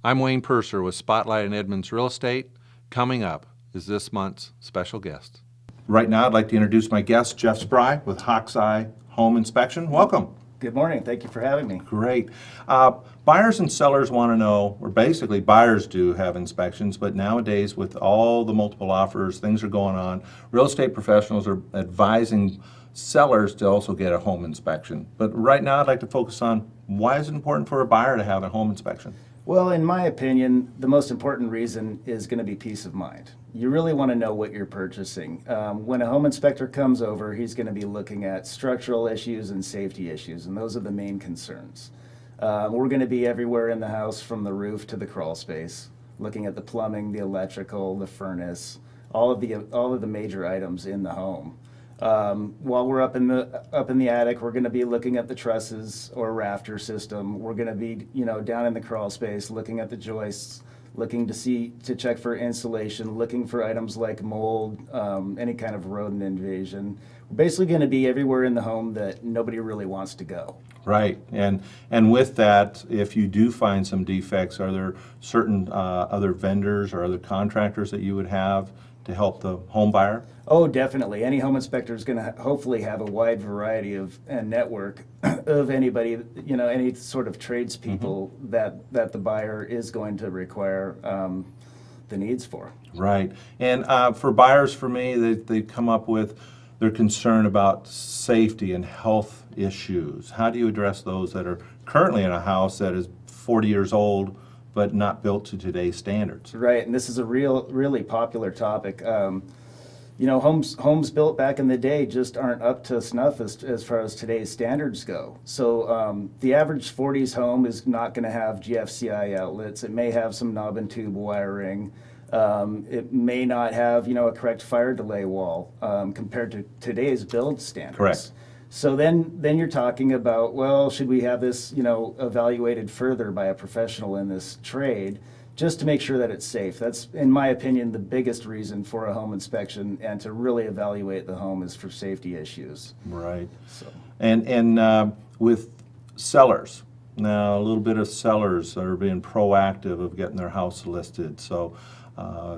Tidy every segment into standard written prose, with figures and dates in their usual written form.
I'm Wayne Purser with Spotlight and Edmonds Real Estate. Coming up is this month's special guest. Right now, I'd like to introduce my guest, Jeff Spry with Hawk's Eye Home Inspection. Welcome. Good morning. Thank you for having me. Great. Buyers and sellers want to know, or basically buyers do have inspections, but nowadays with all the multiple offers, things are going on. Real estate professionals are advising sellers to also get a home inspection. But right now, I'd like to focus on why is it important for a buyer to have a home inspection? Well, in my opinion, the most important reason is going to be peace of mind. You really want to know what you're purchasing. When a home inspector comes over, he's going to be looking at structural issues and safety issues, and those are the main concerns. We're going to be everywhere in the house, from the roof to the crawl space, looking at the plumbing, the electrical, the furnace, all of the major items in the home. While we're up in the attic, we're going to be looking at the trusses or rafter system. We're going to be, down in the crawl space, looking at the joists, looking to check for insulation, looking for items like mold, any kind of rodent invasion. We're basically going to be everywhere in the home that nobody really wants to go. Right, and with that, if you do find some defects, are there certain other vendors or other contractors that you would have to help the home buyer? Oh, definitely. Any home inspector is going to hopefully have a wide variety of and network of anybody, any sort of tradespeople that the buyer is going to require the needs for. Right, and for buyers, for me, they come up with their concern about safety and health issues. How do you address those that are currently in a house that is 40 years old but not built to today's standards? Right, and this is a really popular topic. Homes built back in the day just aren't up to snuff as far as today's standards go. So the average 40s home is not going to have GFCI outlets. It may have some knob and tube wiring. It may not have, a correct fire delay wall compared to today's build standards. Correct. So then you're talking about, well, should we have this, evaluated further by a professional in this trade, just to make sure that it's safe. That's, in my opinion, the biggest reason for a home inspection and to really evaluate the home is for safety issues. Right. So. And with sellers, now a little bit of sellers that are being proactive of getting their house listed. So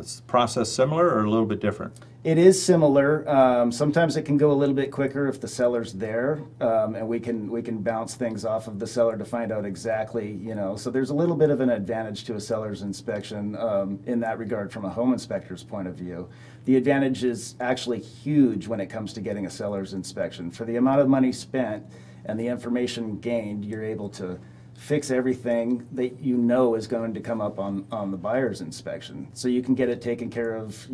is the process similar or a little bit different? It is similar. Sometimes it can go a little bit quicker if the seller's there, and we can bounce things off of the seller to find out exactly, So there's a little bit of an advantage to a seller's inspection in that regard from a home inspector's point of view. The advantage is actually huge when it comes to getting a seller's inspection. For the amount of money spent and the information gained, you're able to fix everything that is going to come up on the buyer's inspection. So you can get it taken care of,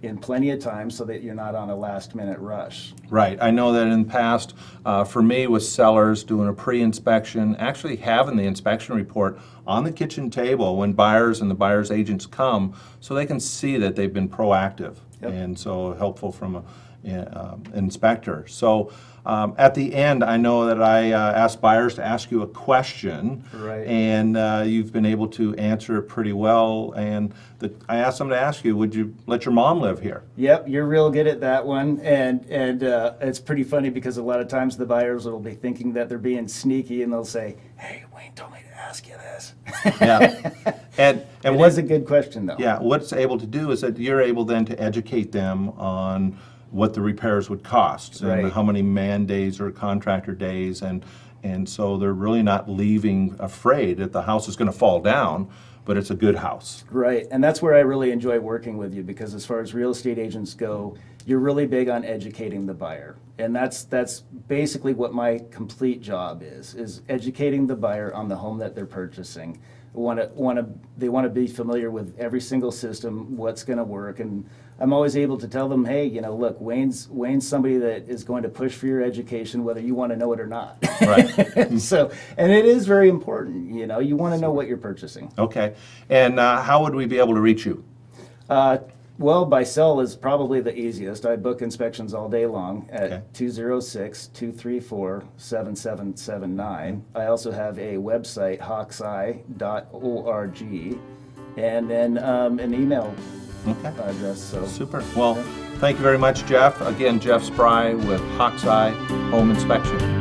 in plenty of time so that you're not on a last-minute rush. Right. I know that in the past, for me with sellers doing a pre-inspection, actually having the inspection report on the kitchen table when buyers and the buyer's agents come so they can see that they've been proactive. Yep. And so helpful from an inspector. So at the end, I know that I asked buyers to ask you a question, Right. and you've been able to answer it pretty well. And I asked them to ask you, would you let your mom live here? Yep, you're real good at that one, and it's pretty funny because a lot of times the buyers will be thinking that they're being sneaky, and they'll say, "Hey, Wayne told me to ask you this." Yeah, and it what, is a good question, though. Yeah, what it's able to do is that you're able then to educate them on what the repairs would cost and Right. how many man days or contractor days, and so they're really not leaving afraid that the house is going to fall down, but it's a good house. Right, and that's where I really enjoy working with you, because as far as real estate agents go, you're really big on educating the buyer. And that's basically what my complete job is educating the buyer on the home that they're purchasing. They want to be familiar with every single system, what's going to work, and I'm always able to tell them, hey, look, Wayne's somebody that is going to push for your education, whether you want to know it or not. Right. So, and it is very important. You want to know what you're purchasing. Okay, and how would we be able to reach you? Well, by cell is probably the easiest. I book inspections all day long at 206-234-7779. I also have a website, hawkseye.org, and then an email address. So Super. Well, thank you very much, Jeff. Again, Jeff Spry with Hawk's Eye Home Inspection.